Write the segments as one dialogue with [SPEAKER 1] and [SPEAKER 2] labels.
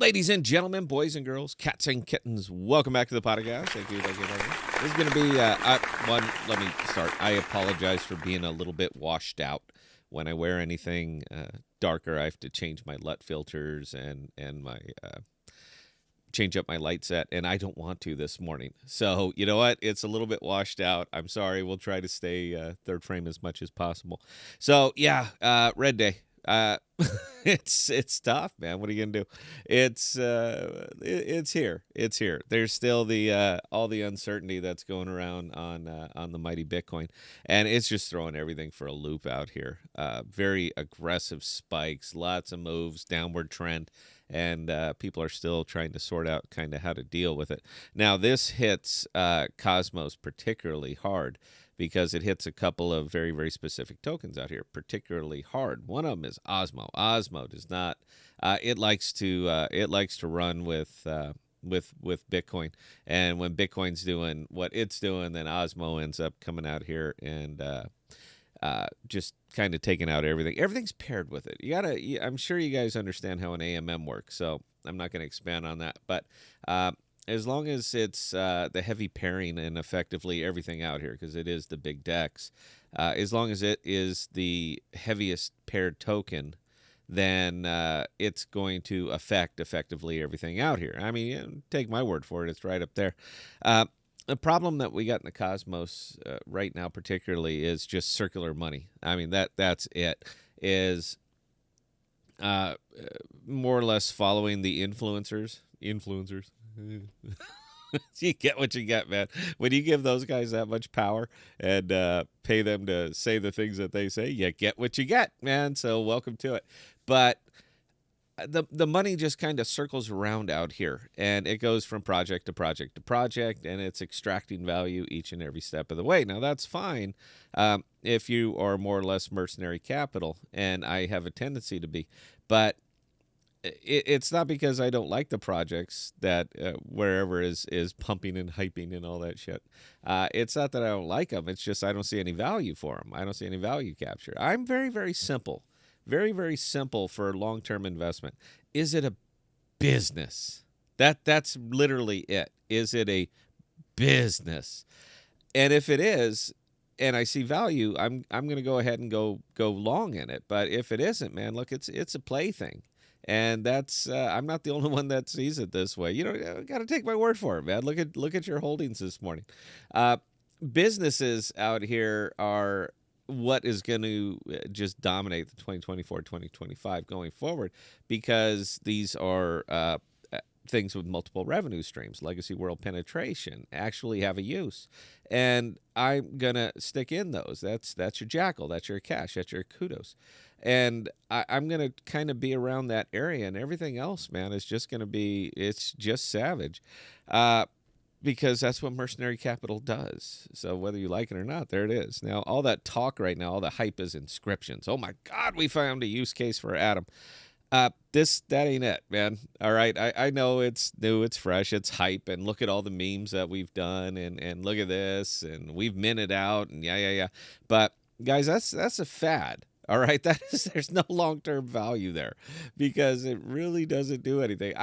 [SPEAKER 1] Ladies and gentlemen, boys and girls, cats and kittens, welcome back to the podcast. Thank you. This is going to be one. Let me start. I apologize for being a little bit washed out. When I wear anything darker, I have to change my LUT filters and my change up my light set, and I don't want to this morning. So you know what? It's a little bit washed out. I'm sorry. We'll try to stay third frame as much as possible. So yeah, red day. It's tough, man. What are you gonna do? It's here. It's here. There's still the all the uncertainty that's going around on the mighty Bitcoin, and it's just throwing everything for a loop out here. Very aggressive spikes, lots of moves, downward trend, and people are still trying to sort out kind of how to deal with it. Now this hits Cosmos particularly hard, because it hits a couple of very, very specific tokens out here particularly hard. One of them is Osmo. Osmo does not. It likes to run with Bitcoin, and when Bitcoin's doing what it's doing, then Osmo ends up coming out here and just kind of taking out everything. Everything's paired with it. I'm sure you guys understand how an AMM works, so I'm not going to expand on that, but. As long as it's the heavy pairing and effectively everything out here, because it is the big DEX, as long as it is the heaviest paired token, then it's going to affect effectively everything out here. I mean, take my word for it, it's right up there. The problem that we got in the Cosmos right now particularly is just circular money. I mean, that's it, is more or less following the influencers. You get what you get, man. When you give those guys that much power and pay them to say the things that they say, you get what you get, man. So welcome to it. But the money just kind of circles around out here, and it goes from project to project to project, and it's extracting value each and every step of the way. Now that's fine if you are more or less mercenary capital, and I have a tendency to be, but it's not because I don't like the projects that wherever is pumping and hyping and all that shit. It's not that I don't like them. It's just I don't see any value for them. I don't see any value capture. I'm very, very simple. Very, very simple for long-term investment. Is it a business? That's literally it. Is it a business? And if it is, and I see value, I'm going to go ahead and go long in it. But if it isn't, man, look, it's a plaything. And that's I'm not the only one that sees it this way. You know, got to take my word for it, man. Look at your holdings this morning. Businesses out here are what is going to just dominate the 2024-2025 going forward, because these are things with multiple revenue streams, legacy world penetration, actually have a use. And I'm going to stick in those. That's your Jackal, that's your Cash, that's your Kudos. And I'm going to kind of be around that area, and everything else, man, is just going to be, it's just savage. Because that's what mercenary capital does. So whether you like it or not, there it is. Now, all that talk right now, all the hype is inscriptions. Oh my God, we found a use case for Atom. That ain't it, man. All right, I know it's new, it's fresh, it's hype, and look at all the memes that we've done, and look at this, and we've minted out, and yeah. But guys, that's a fad. All right, there's no long-term value there, because it really doesn't do anything.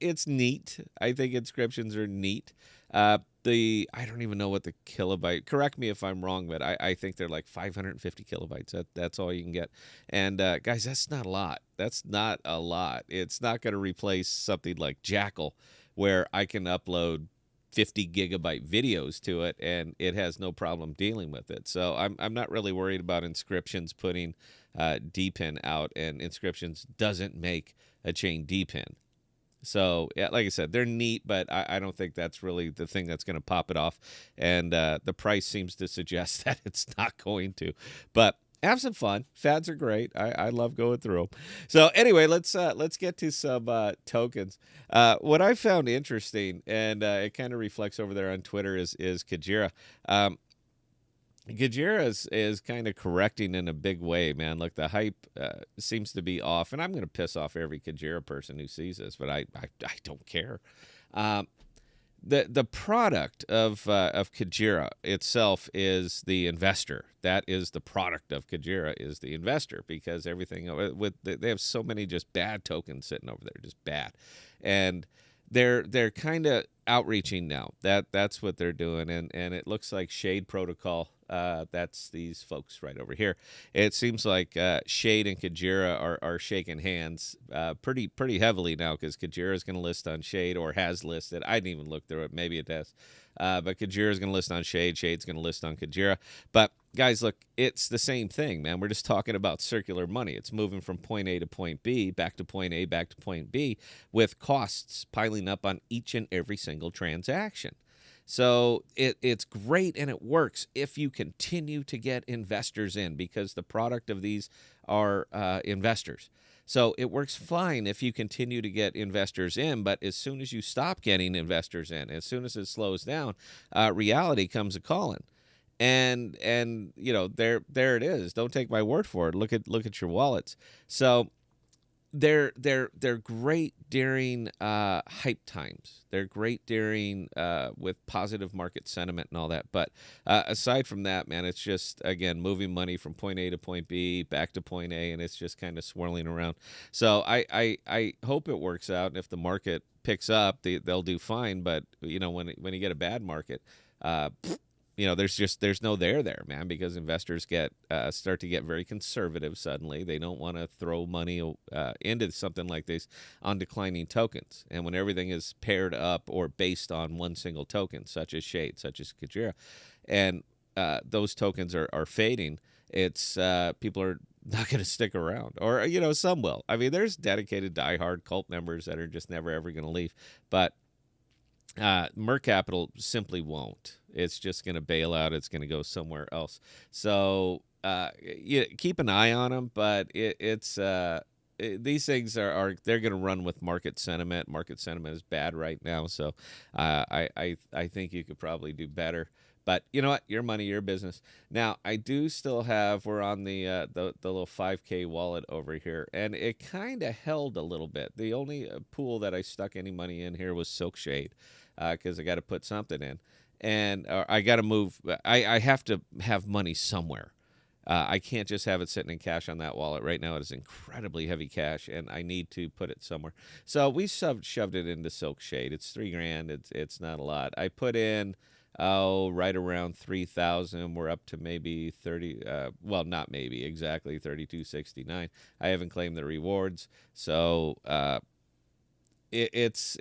[SPEAKER 1] It's neat. I think inscriptions are neat. I don't even know what the kilobyte. Correct me if I'm wrong, but I think they're like 550 kilobytes. That's all you can get. And guys, that's not a lot. That's not a lot. It's not going to replace something like Jackal, where I can upload 50 gigabyte videos to it, and it has no problem dealing with it. So I'm not really worried about inscriptions putting DPIN out, and inscriptions doesn't make a chain DPIN. So yeah, like I said, they're neat, but I don't think that's really the thing that's going to pop it off. And the price seems to suggest that it's not going to. But have some fun. Fads are great. I love going through them. So anyway, let's get to some tokens. What I found interesting, and it kind of reflects over there on Twitter, is Kajira. Kajira is kind of correcting in a big way, man. Look, the hype seems to be off, and I'm going to piss off every Kajira person who sees this, but I don't care. the product of Kajira itself is the investor. That is the product of Kajira is the investor, because everything with they have so many just bad tokens sitting over there, just bad, and they're kind of outreaching now. That's what they're doing, and it looks like Shade Protocol. That's these folks right over here. It seems like Shade and Kajira are shaking hands pretty heavily now, because Kajira is going to list on Shade, or has listed. I didn't even look through it. Maybe it has. But Kajira is going to list on Shade. Shade's going to list on Kajira. But guys, look, it's the same thing, man. We're just talking about circular money. It's moving from point A to point B, back to point A, back to point B, with costs piling up on each and every single transaction. So it's great, and it works if you continue to get investors in, because the product of these are investors. So it works fine if you continue to get investors in, but as soon as you stop getting investors in, as soon as it slows down, reality comes a calling. And there it is. Don't take my word for it. Look at your wallets. So they're great during hype times. They're great during with positive market sentiment and all that. But aside from that, man, it's just, again, moving money from point A to point B, back to point A, and it's just kind of swirling around. So I hope it works out, and if the market picks up, they'll do fine. But when you get a bad market, there's no there, man, because investors start to get very conservative suddenly. They don't want to throw money into something like this on declining tokens. And when everything is paired up or based on one single token, such as Shade, such as Kajira, and those tokens are fading, it's people are not going to stick around, or some will. I mean, there's dedicated diehard cult members that are just never ever going to leave, but Merc Capital simply won't. It's just going to bail out. It's going to go somewhere else. So keep an eye on them, but these things they're going to run with market sentiment. Market sentiment is bad right now, so I think you could probably do better. But you know what? Your money, your business. Now, I do still have. We're on the little 5K wallet over here, and it kind of held a little bit. The only pool that I stuck any money in here was Silk Shade, because I got to put something in, and I got to move. I have to have money somewhere. I can't just have it sitting in cash on that wallet. Right now, it is incredibly heavy cash, and I need to put it somewhere. So we shoved it into Silk Shade. It's $3,000. It's not a lot. I put in right around 3,000. We're up to maybe 30. Well, not maybe, exactly 32.69. I haven't claimed the rewards, so it's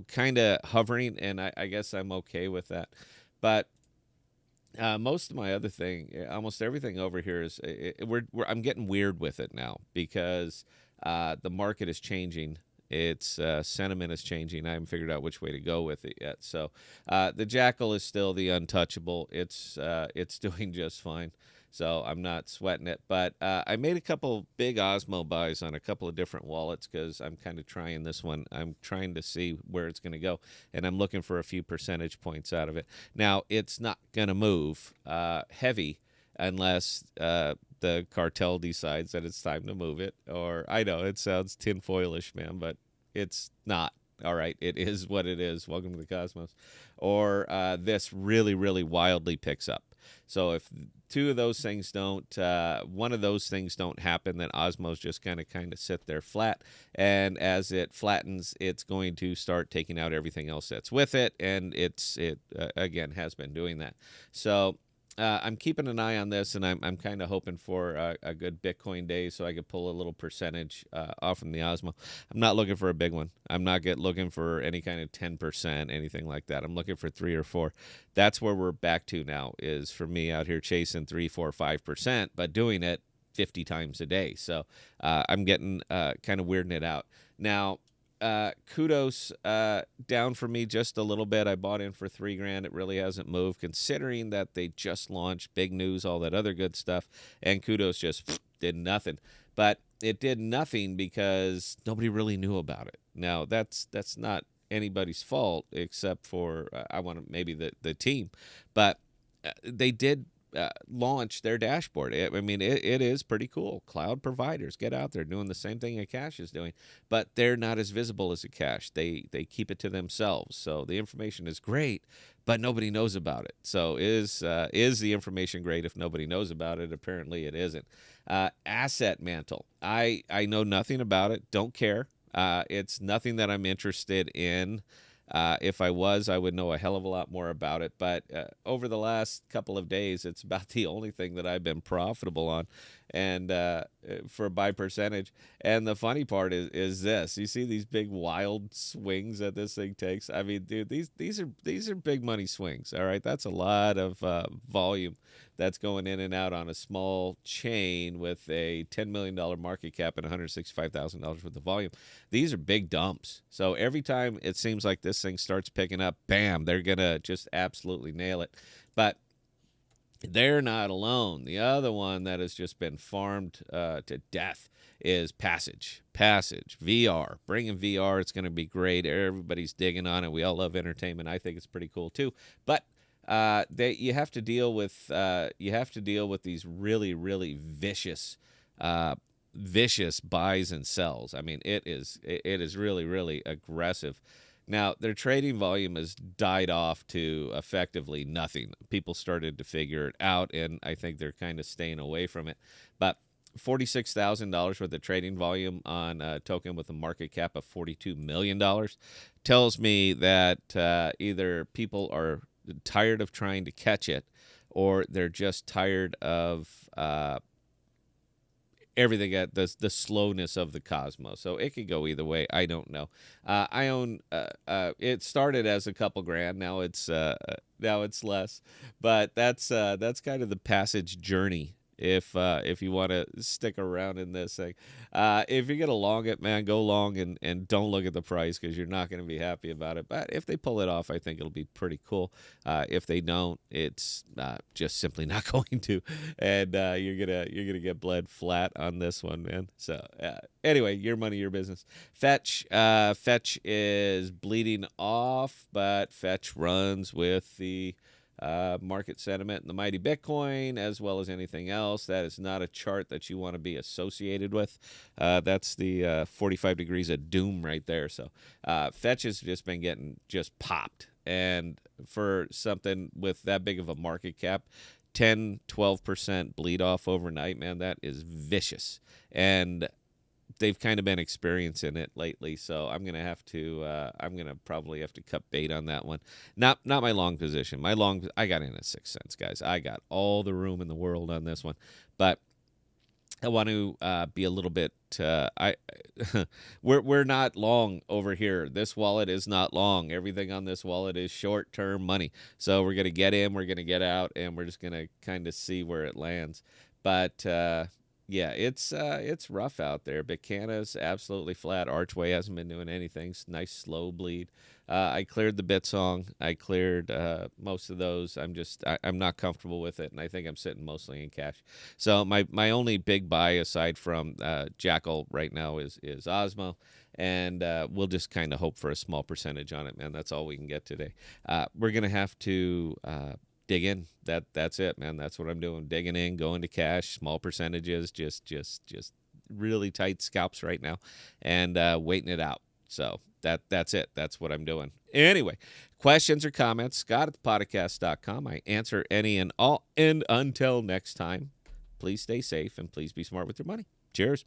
[SPEAKER 1] kind of hovering, and I guess I'm okay with that. But most of my other thing, almost everything over here is I'm getting weird with it now, because the market is changing. Its sentiment is changing. I haven't figured out which way to go with it yet. So the Jackal is still the untouchable. It's doing just fine. So I'm not sweating it. But I made a couple big Osmo buys on a couple of different wallets, because I'm kind of trying this one. I'm trying to see where it's going to go, and I'm looking for a few percentage points out of it. Now, it's not going to move heavy unless the cartel decides that it's time to move it. Or, I know it sounds tinfoilish, man, but it's not. All right, it is what it is. Welcome to the cosmos. Or this really, really wildly picks up. So if two of those things one of those things don't happen, then Osmos just kind of sit there flat. And as it flattens, it's going to start taking out everything else that's with it. And it again has been doing that. So I'm keeping an eye on this, and I'm kind of hoping for a good Bitcoin day, so I could pull a little percentage off from the Osmo. I'm not looking for a big one. I'm not looking for any kind of 10%, anything like that. I'm looking for 3 or 4. That's where we're back to now, is for me out here chasing 3, 4, 5%, but doing it 50 times a day. So I'm getting kind of weirding it out. Now, Kudos down for me just a little bit. I bought in for $3,000. It really hasn't moved, considering that they just launched, big news, all that other good stuff, and Kudos just did nothing. But it did nothing because nobody really knew about it. Now that's not anybody's fault except for maybe the team, but they did launch their dashboard. I mean, it is pretty cool. Cloud providers get out there doing the same thing a cache is doing, but they're not as visible as a cache. They keep it to themselves. So the information is great, but nobody knows about it. So is the information great if nobody knows about it? Apparently, it isn't. Asset Mantle. I know nothing about it. Don't care. It's nothing that I'm interested in. If I was, I would know a hell of a lot more about it. But over the last couple of days, it's about the only thing that I've been profitable on, and for by percentage. And the funny part is this: you see these big wild swings that this thing takes. I mean, dude, these are big money swings. All right, that's a lot of volume that's going in and out on a small chain with a $10 million market cap and $165,000 worth of volume. These are big dumps. So every time it seems like this thing starts picking up, bam, they're going to just absolutely nail it. But they're not alone. The other one that has just been farmed to death is Passage. Passage, VR. Bringing VR, it's going to be great. Everybody's digging on it. We all love entertainment. I think it's pretty cool too. But you have to deal with these really vicious buys and sells. I mean, it is really aggressive. Now, their trading volume has died off to effectively nothing. People started to figure it out, and I think they're kind of staying away from it. But $46,000 worth of trading volume on a token with a market cap of $42 million tells me that either people are tired of trying to catch it, or they're just tired of everything at the slowness of the cosmos. So it could go either way. I don't know. I own. It started as a couple grand. Now it's less. But that's kind of the Passage journey. If you want to stick around in this thing, if you're gonna long it, man, go long and don't look at the price, because you're not gonna be happy about it. But if they pull it off, I think it'll be pretty cool. If they don't, it's just simply not going to, and you're gonna get bled flat on this one, man. So anyway, your money, your business. Fetch is bleeding off, but Fetch runs with the market sentiment and the mighty Bitcoin, as well as anything else. That is not a chart that you want to be associated with. That's the 45 degrees of doom right there. So Fetch has just been getting just popped. And for something with that big of a market cap, 10-12% bleed off overnight, man, that is vicious. And they've kind of been experiencing it lately, so I'm gonna probably have to cut bait on that one. Not my long position. I got in at 6 cents, guys. I got all the room in the world on this one, but I want to be a little bit. We're not long over here. This wallet is not long. Everything on this wallet is short-term money. So we're gonna get in, we're gonna get out, and we're just gonna kind of see where it lands. But yeah, it's rough out there. Bicana's absolutely flat. Archway hasn't been doing anything. Nice slow bleed. I cleared the Bitsong. I cleared most of those. I'm not comfortable with it, and I think I'm sitting mostly in cash. So my only big buy aside from Jackal right now is Osmo, and we'll just kind of hope for a small percentage on it, man. That's all we can get today. We're gonna have to dig in. That's it, man. That's what I'm doing. Digging in, going to cash, small percentages, just really tight scalps right now, and waiting it out. So that's it. That's what I'm doing. Anyway, questions or comments, Scott@thepodcast.com. I answer any and all. And until next time, please stay safe and please be smart with your money. Cheers.